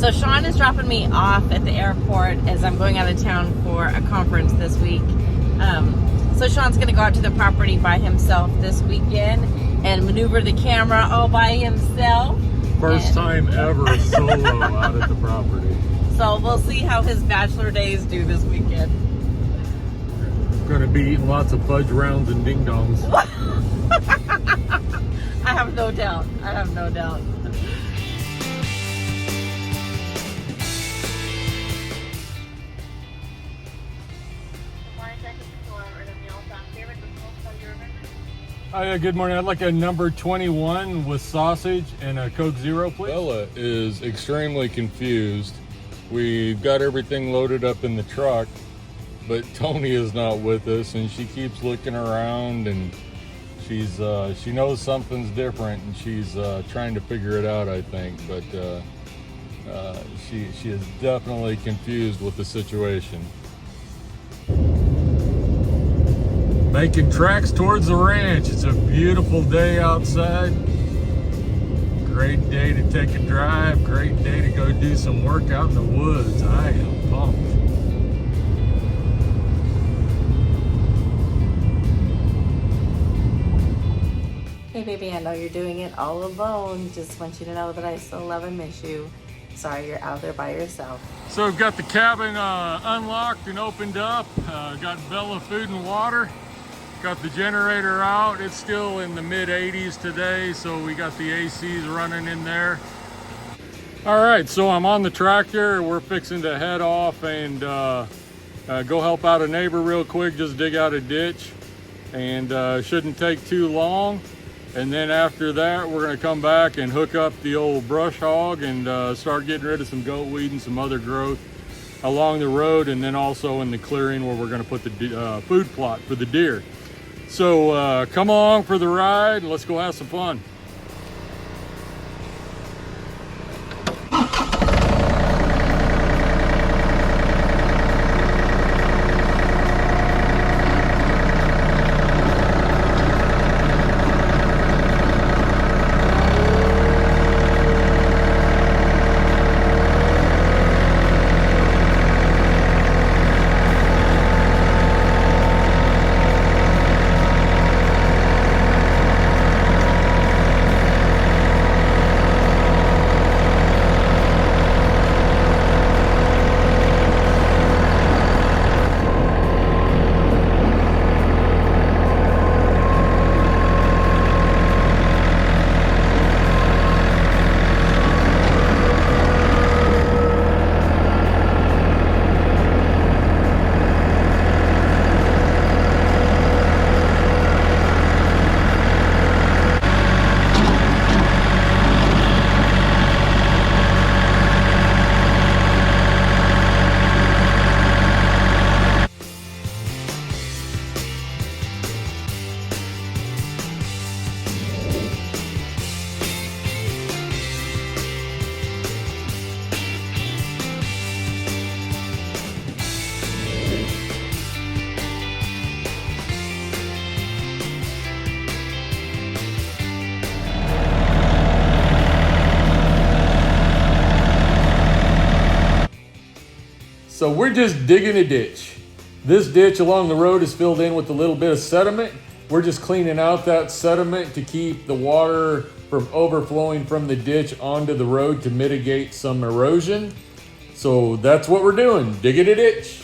So Sean is dropping me off at the airport as I'm going out of town for a conference this week. So Sean's gonna go out to the property by himself this weekend and maneuver the camera all by himself. First time ever solo out at the property. So we'll see how his bachelor days do this weekend. Gonna be eating lots of fudge rounds and ding dongs. I have no doubt. I have no doubt. Good morning. I'd like a number 21 with sausage and a Coke Zero, please. Bella is extremely confused. We've got everything loaded up in the truck, but Toni is not with us, and she keeps looking around, and she knows something's different, and she's trying to figure it out, I think. But she is definitely confused with the situation. Making tracks towards the ranch. It's a beautiful day outside. Great day to take a drive. Great day to go do some work out in the woods. I am pumped. Hey baby, I know you're doing it all alone. Just want you to know that I still love and miss you. Sorry you're out there by yourself. So we've got the cabin unlocked and opened up. Got Bella food and water. Got the generator out. It's still in the mid 80s today, so we got the ACs running in there. All right, so I'm on the tractor. We're fixing to head off and go help out a neighbor real quick, just dig out a ditch, and shouldn't take too long. And then after that, we're gonna come back and hook up the old brush hog and start getting rid of some goat weed and some other growth along the road, and then also in the clearing where we're gonna put the food plot for the deer. So come along for the ride and let's go have some fun. So we're just digging a ditch. This ditch along the road is filled in with a little bit of sediment. We're just cleaning out that sediment to keep the water from overflowing from the ditch onto the road to mitigate some erosion. So that's what we're doing, digging a ditch.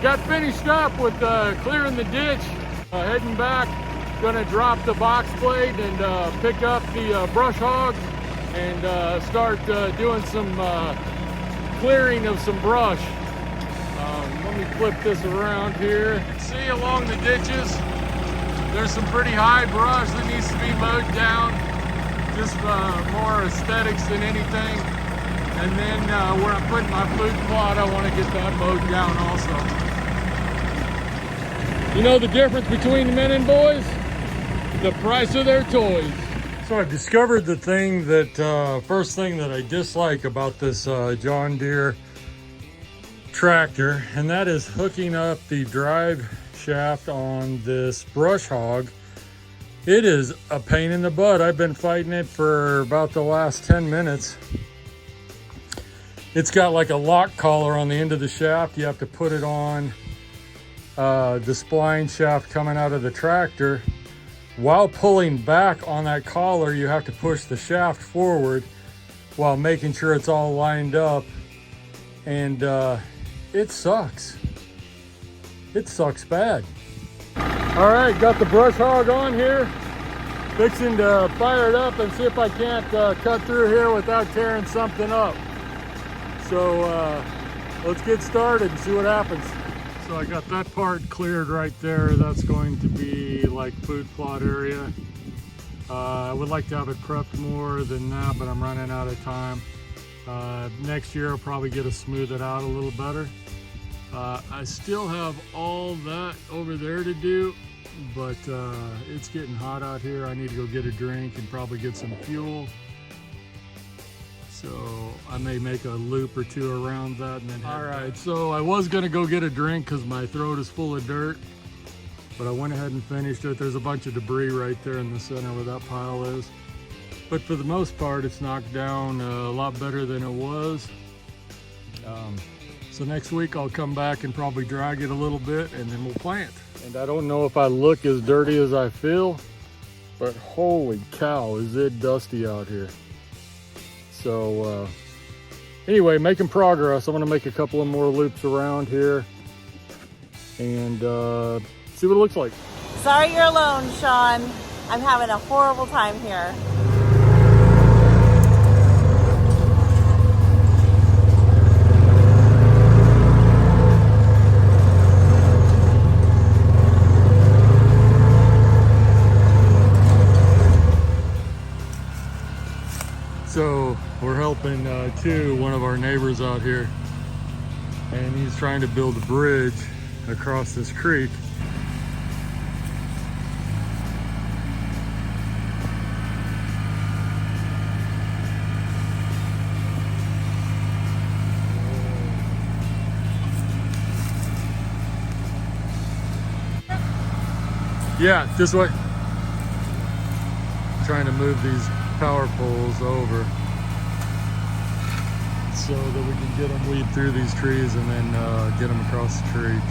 Got finished up with clearing the ditch, heading back, gonna drop the box blade and pick up the brush hog and start doing some clearing of some brush. Let me flip this around here. See along the ditches, there's some pretty high brush that needs to be mowed down. Just more aesthetics than anything. And then where I'm putting my food plot, I want to get that mowed down also. You know the difference between men and boys? The price of their toys. So I've discovered the thing that, first thing that I dislike about this John Deere tractor, and that is hooking up the drive shaft on this brush hog. It is a pain in the butt. I've been fighting it for about the last 10 minutes. It's got like a lock collar on the end of the shaft. You have to put it on the spline shaft coming out of the tractor. While pulling back on that collar, you have to push the shaft forward while making sure it's all lined up. And it sucks. It sucks bad. All right, got the brush hog on here. Fixing to fire it up and see if I can't cut through here without tearing something up. So let's get started and see what happens. So I got that part cleared right there. That's going to be like food plot area. I would like to have it prepped more than that, but I'm running out of time. Next year I'll probably get to smooth it out a little better. I still have all that over there to do, but it's getting hot out here. I need to go get a drink and probably get some fuel. So I may make a loop or two around that and then head back. All right, so I was gonna go get a drink because my throat is full of dirt, but I went ahead and finished it. There's a bunch of debris right there in the center where that pile is. But for the most part, it's knocked down a lot better than it was. So next week I'll come back and probably drag it a little bit and then we'll plant. And I don't know if I look as dirty as I feel, but holy cow, is it dusty out here. So anyway, making progress. I'm gonna make a couple of more loops around here and see what it looks like. Sorry you're alone, Sean. I'm having a horrible time here. So we're helping one of our neighbors out here, and he's trying to build a bridge across this creek. Yeah, this way. Trying to move these power poles over so that we can get them weed through these trees and then get them across the creek.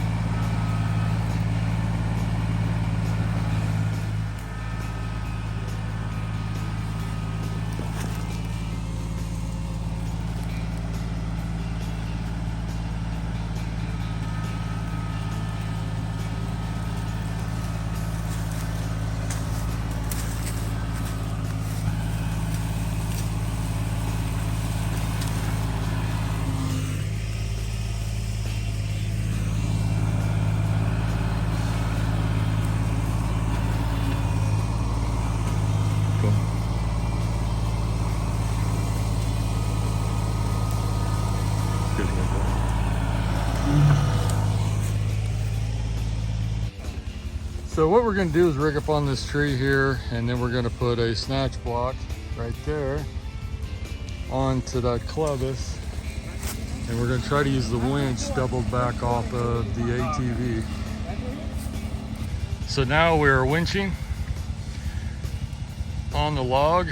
So what we're going to do is rig up on this tree here, and then we're going to put a snatch block right there onto that clevis, and we're going to try to use the winch doubled back off of the ATV. So now we're winching on the log.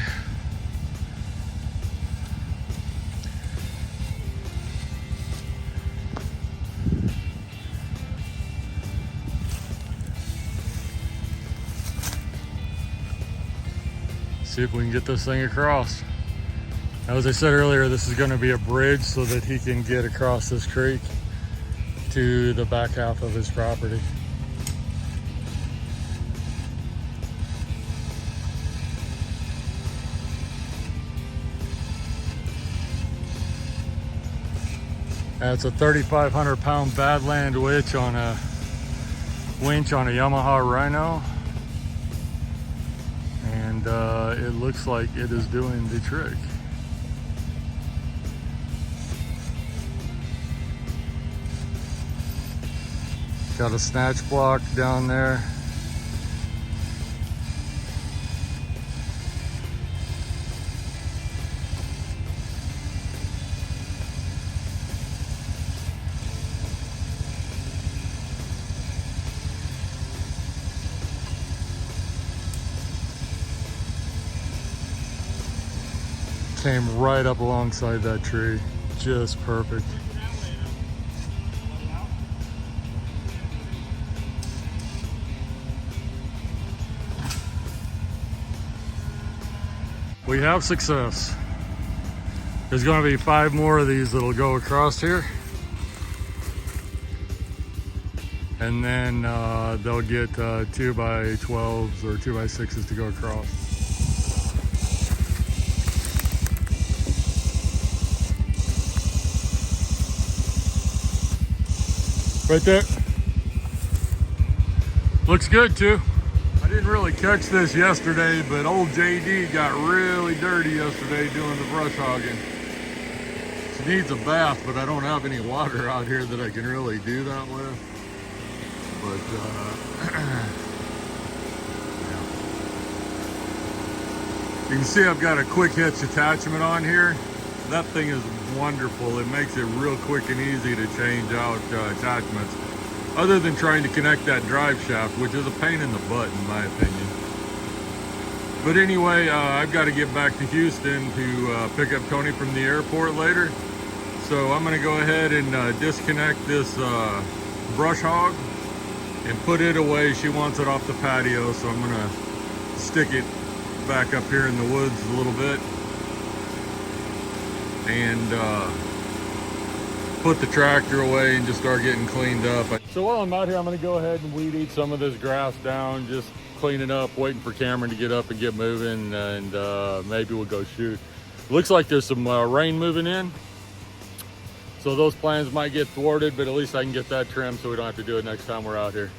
See if we can get this thing across. As I said earlier, this is going to be a bridge so that he can get across this creek to the back half of his property. That's a 3,500 pound Badland winch on a Yamaha Rhino. And it looks like it is doing the trick. Got a snatch block down there. Came right up alongside that tree, just perfect. We have success. There's going to be 5 more of these that'll go across here. And then they'll get 2x12s or 2x6s to go across. Right there. Looks good too. I didn't really catch this yesterday, but old JD got really dirty yesterday doing the brush hogging. She needs a bath, but I don't have any water out here that I can really do that with. But yeah. You can see I've got a quick hitch attachment on here. That thing is wonderful. It makes it real quick and easy to change out attachments, other than trying to connect that drive shaft, which is a pain in the butt in my opinion. But anyway, I've got to get back to Houston to pick up Toni from the airport later. So I'm going to go ahead and disconnect this brush hog and put it away. She wants it off the patio, so I'm going to stick it back up here in the woods a little bit and put the tractor away and just start getting cleaned up. So while I'm out here, I'm going to go ahead and weed eat some of this grass down, just cleaning up, waiting for Cameron to get up and get moving, and maybe we'll go shoot. Looks like there's some rain moving in, so those plans might get thwarted, but at least I can get that trimmed so we don't have to do it next time we're out here.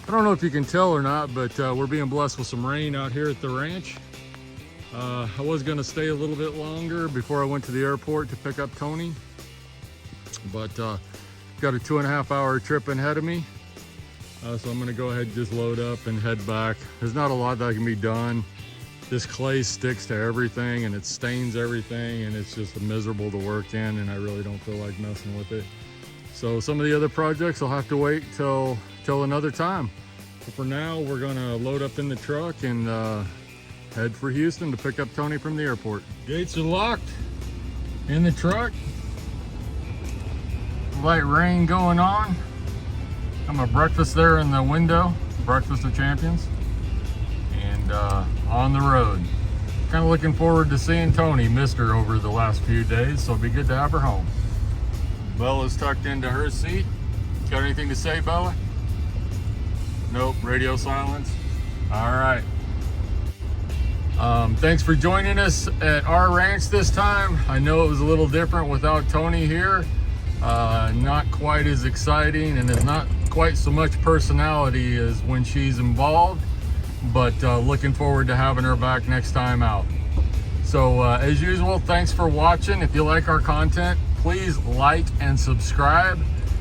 I don't know if you can tell or not, but we're being blessed with some rain out here at the ranch. I was going to stay a little bit longer before I went to the airport to pick up Toni, but got a 2.5 hour trip ahead of me. So I'm going to go ahead and just load up and head back. There's not a lot that can be done. This clay sticks to everything and it stains everything, and it's just miserable to work in, and I really don't feel like messing with it. So some of the other projects will have to wait till another time. But for now, we're gonna load up in the truck and head for Houston to pick up Toni from the airport. Gates are locked in the truck. Light rain going on. I'm a breakfast there in the window, breakfast of champions, and on the road. Kind of looking forward to seeing Toni. Missed her over the last few days, so it'll be good to have her home. Bella's tucked into her seat. Got anything to say, Bella? Nope, radio silence. All right. Thanks for joining us at our ranch this time. I know it was a little different without Toni here. Not quite as exciting, and there's not quite so much personality as when she's involved, but looking forward to having her back next time out. So as usual, thanks for watching. If you like our content, please like and subscribe.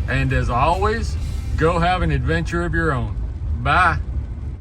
And as always, go have an adventure of your own. Bye.